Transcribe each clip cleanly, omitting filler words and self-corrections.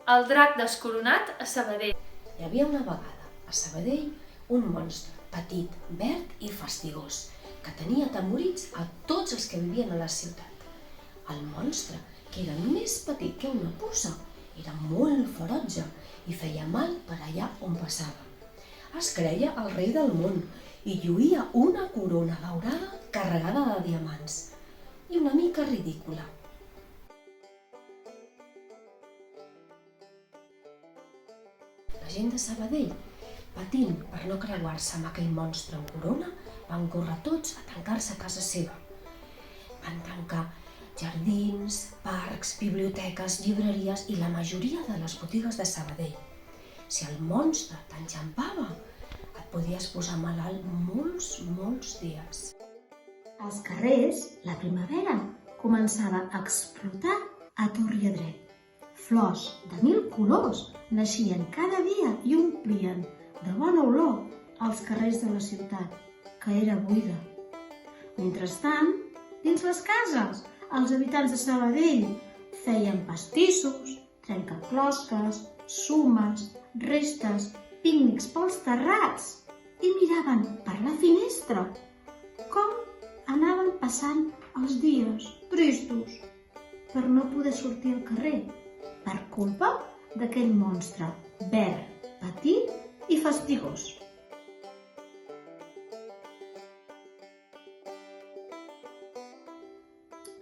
El drac descoronat a Sabadell. Hi havia una vegada a Sabadell un monstre petit, verd i fastigós que tenia atemorits a tots els que vivien a la ciutat. El monstre, que era més petit que una puça, era molt ferotge i feia mal per allà on passava. Es creia el rei del món i lluïa una corona daurada carregada de diamants i una mica ridícula. La gent de Sabadell, patint per no creuar-se amb aquell monstre en corona, van córrer tots a tancar-se a casa seva. Van tancar jardins, parcs, biblioteques, llibreries i la majoria de les botigues de Sabadell. Si el monstre t'enxampava, et podies posar malalt molts dies. Als carrers, la primavera començava a explotar a tort i a dret. Flors de 1000 colors naixien cada dia i omplien de bona olor els carrers de la ciutat, que era buida. Mentrestant, dins les cases, els habitants de Sabadell feien pastissos, trencaclosques, sumes, restes, pícnics pels terrats i miraven per la finestra com anaven passant els dies tristos per no poder sortir al carrer per culpa d'aquell monstre verd, petit i fastigós.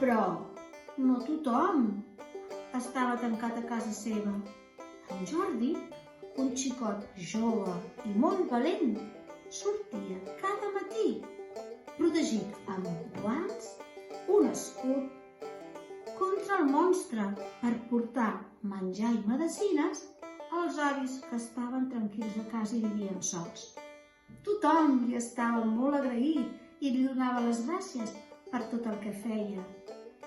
Però no tothom estava tancat a casa seva. En Jordi, un xicot jove i molt valent, sortia cada matí, protegit amb guants, un escut, contra el monstre per portar menjar i medecines als avis que estaven tranquils a casa i vivien sols. Tothom li estava molt agraït i li donava les gràcies per tot el que feia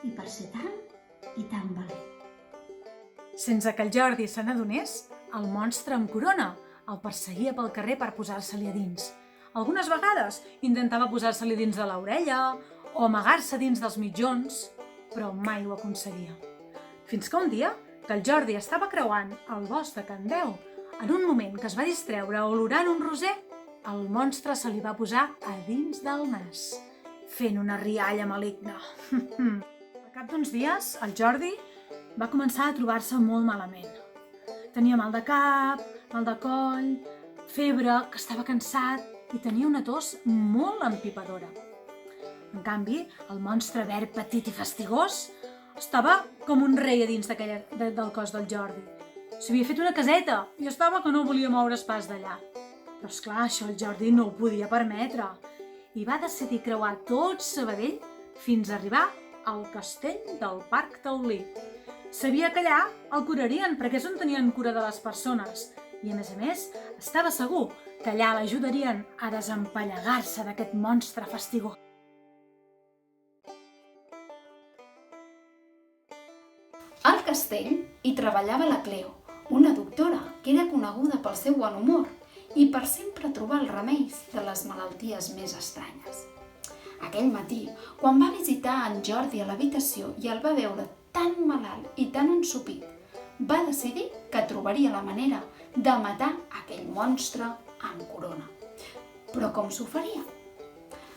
i per ser tan i tan valent. Sense que el Jordi se n'adonés, el monstre amb corona el perseguia pel carrer per posar-se-li a dins. Algunes vegades intentava posar-se-li dins de l'orella o amagar-se dins dels mitjons, però mai ho aconseguia. Fins que un dia, que el Jordi estava creuant el bosc de Can Deu, en un moment que es va distreure olorant un roser, el monstre se li va posar a dins del nas, fent una rialla maligna. Al cap d'uns dies, el Jordi va començar a trobar-se molt malament. Tenia mal de cap, mal de coll, febre, que estava cansat i tenia una tos molt empipadora. En canvi, el monstre verd petit i fastigós estava com un rei a dins del cos del Jordi. S'havia fet una caseta i estava que no volia moure's pas d'allà. Però esclar, això el Jordi no ho podia permetre i va decidir creuar tot Sabadell fins a arribar al castell del Parc Taulí. Sabia que allà el curarien perquè és on tenien cura de les persones i, a més, estava segur que allà l'ajudarien a desempallegar-se d'aquest monstre fastigós. Al castell hi treballava la Cleo, una doctora que era coneguda pel seu bon humor i per sempre trobar els remeis de les malalties més estranyes. Aquell matí, quan va visitar en Jordi a l'habitació i el va veure tan malalt i tan ensopit, va decidir que trobaria la manera de matar aquell monstre amb corona. Però com s'ho faria?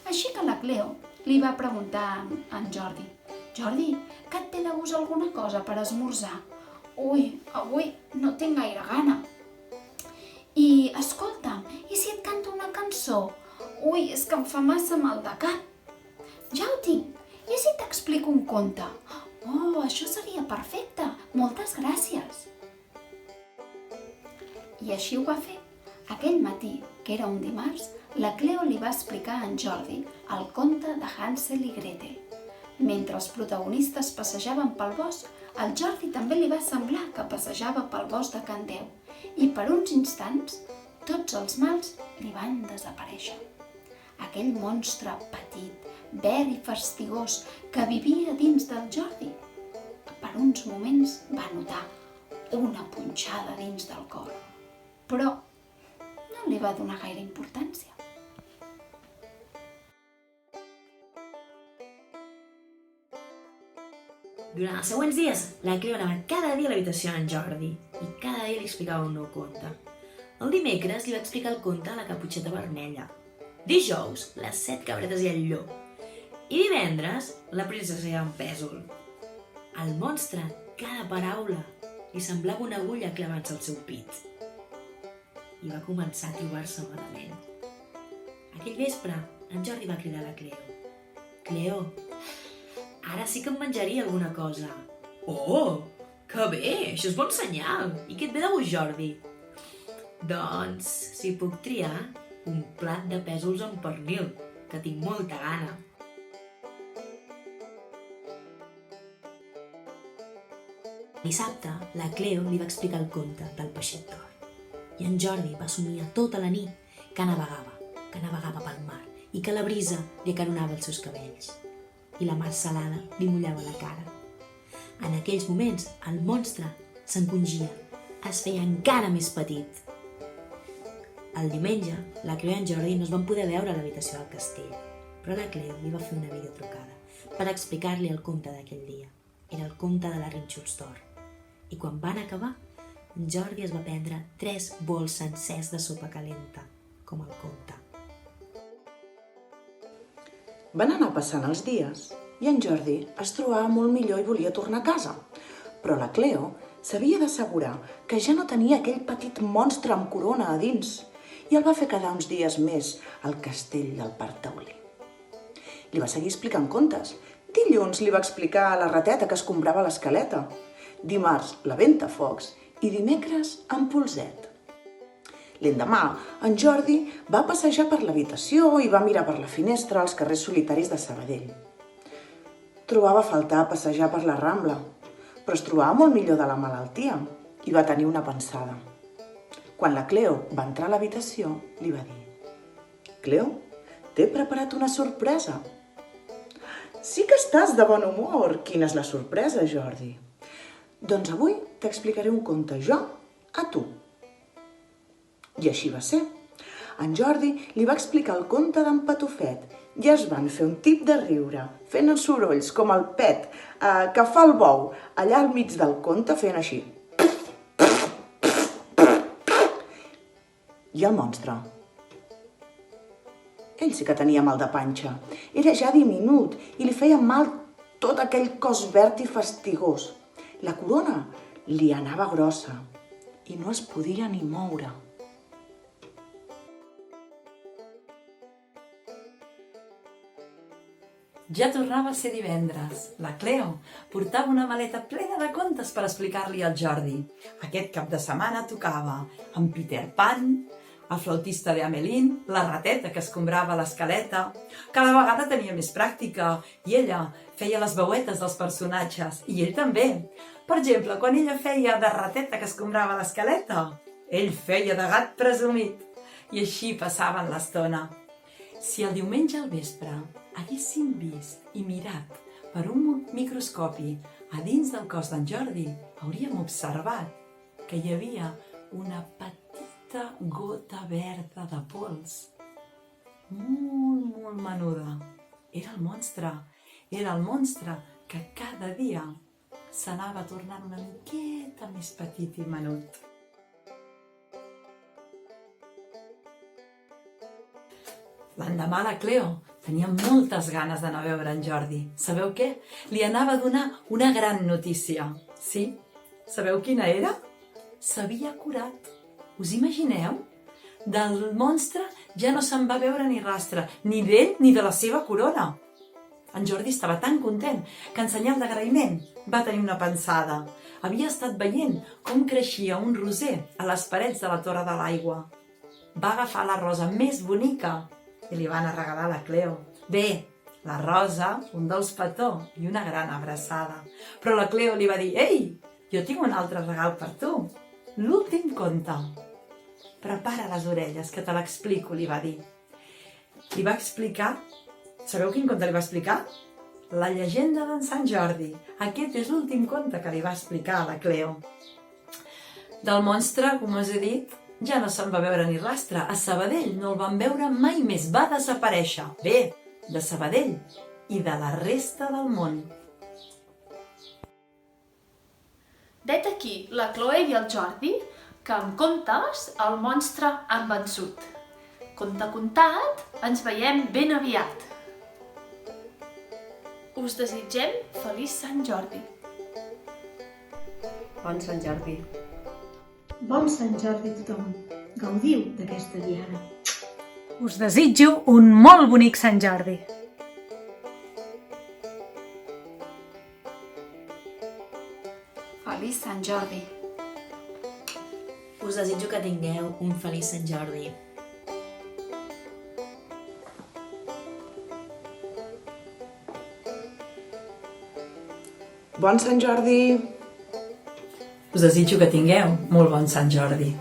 Així que la Cleo li va preguntar a en Jordi: «Jordi, que et ve de gust alguna cosa per esmorzar? Ui, avui no tinc gaire gana. I escolta'm, i si et canto una cançó? Ui, és que em fa massa mal de cap. Ja ho tinc, i si t'explico un conte? Oh, això seria perfecte, moltes gràcies». I així ho va fer. Aquell matí, que era un dimarts, la Cleo li va explicar a en Jordi el conte de Hansel i Gretel. Mentre els protagonistes passejaven pel bosc, al Jordi també li va semblar que passejava pel bosc de Can Deu i per uns instants tots els mals li van desaparèixer. Aquell monstre petit, verd i fastigós que vivia dins del Jordi, per uns moments va notar una punxada dins del cor, però no li va donar gaire importància. Durant els següents dies, la Cleo anava cada dia a l'habitació d'en Jordi i cada dia li explicava un nou conte. El dimecres li va explicar el conte a la Caputxeta Vermella. Dijous, les 7 cabretes i el llop. I divendres, la princesa i en Pèsol. Al monstre, cada paraula li semblava una agulla clavant-se al seu pit. I va començar a trobar-se malament. Aquell vespre, en Jordi va cridar a la Cleo. Cleo, ara sí que em menjaria alguna cosa. Oh, que bé, això és bon senyal. I què et ve de gust, Jordi? Doncs, si puc triar, un plat de pèsols amb pernil, que tinc molta gana. Dissabte, la Cleo li va explicar el conte del peixet d'or. I en Jordi va somiar tota la nit que navegava pel mar i que la brisa li acaronava els seus cabells i la mar salada li mullava la cara. En aquells moments, el monstre s'encongia, es feia encara més petit. El diumenge, la Cleo i en Jordi no es van poder veure a l'habitació del castell, però la Cleo li va fer una videotrucada per explicar-li el conte d'aquell dia. Era el conte de la Rínxols d'or. I quan van acabar, en Jordi es va prendre 3 bols sencers de sopa calenta, com el conte. Van anar passant els dies i en Jordi es trobava molt millor i volia tornar a casa. Però la Cleo s'havia d'assegurar que ja no tenia aquell petit monstre amb corona a dins i el va fer quedar uns dies més al castell del Parc Taulí. Li va seguir explicant contes. Dilluns li va explicar a la rateta que escombrava l'escaleta, dimarts la Ventafocs i dimecres en Polset. L'endemà, en Jordi va passejar per l'habitació i va mirar per la finestra als carrers solitaris de Sabadell. Trobava a faltar passejar per la Rambla, però es trobava molt millor de la malaltia i va tenir una pensada. Quan la Cleo va entrar a l'habitació, li va dir: «Cleo, t'he preparat una sorpresa». «Sí que estàs de bon humor! Quina és la sorpresa, Jordi?» «Doncs avui t'explicaré un conte jo a tu». I així va ser. En Jordi li va explicar el conte d'en Patufet i es van fer un tip de riure, fent els sorolls com el pet que fa el bou allà al mig del conte fent així. I el monstre? Ell sí que tenia mal de panxa. Era ja diminut i li feia mal tot aquell cos verd i fastigós. La corona li anava grossa i no es podia ni moure. Ja tornava a ser divendres. La Cleo portava una maleta plena de contes per explicar-li al Jordi. Aquest cap de setmana tocava en Peter Pan, el flautista de Hamelin, la rateta que escombrava l'escaleta. Cada vegada tenia més pràctica i ella feia les veuetes dels personatges i ell també. Per exemple, quan ella feia de rateta que escombrava l'escaleta, ell feia de gat presumit i així passaven l'estona. Si el diumenge al vespre haguéssim vist i mirat per un microscopi a dins del cos d'en Jordi, hauríem observat que hi havia una petita gota verda de pols, molt menuda. Era el monstre que cada dia s'anava tornant una miqueta més petit i menut. L'endemà la Cleo tenia moltes ganes d'anar a veure en Jordi. Sabeu què? Li anava a donar una gran notícia. Sí? Sabeu quina era? S'havia curat. Us imagineu? Del monstre ja no se'n va veure ni rastre, ni d'ell ni de la seva corona. En Jordi estava tan content que en senyal d'agraïment va tenir una pensada. Havia estat veient com creixia un roser a les parets de la Torre de l'Aigua. Va agafar la rosa més bonica i li van a regalar a la Cleo. Bé, la rosa, un dolç petó i una gran abraçada. Però la Cleo li va dir: «Ei, jo tinc un altre regal per tu, l'últim conte. Prepara les orelles, que te l'explico», li va dir. Li va explicar... Sabeu quin conte li va explicar? La llegenda d'en Sant Jordi. Aquest és l'últim conte que li va explicar a la Cleo. Del monstre, com us he dit, ja no se'n va veure ni rastre. A Sabadell no el van veure mai més. Va desaparèixer. Bé, de Sabadell i de la resta del món. Vet aquí la Chloe i el Jordi, que amb contes el monstre han vençut. Conte contat, ens veiem ben aviat. Us desitgem feliç Sant Jordi. Bon Sant Jordi. Bon Sant Jordi a tothom. Gaudiu d'aquesta diada. Us desitjo un molt bonic Sant Jordi. Feliç Sant Jordi. Us desitjo que tingueu un feliç Sant Jordi. Bon Sant Jordi! Us desitjo que tingueu molt bon Sant Jordi.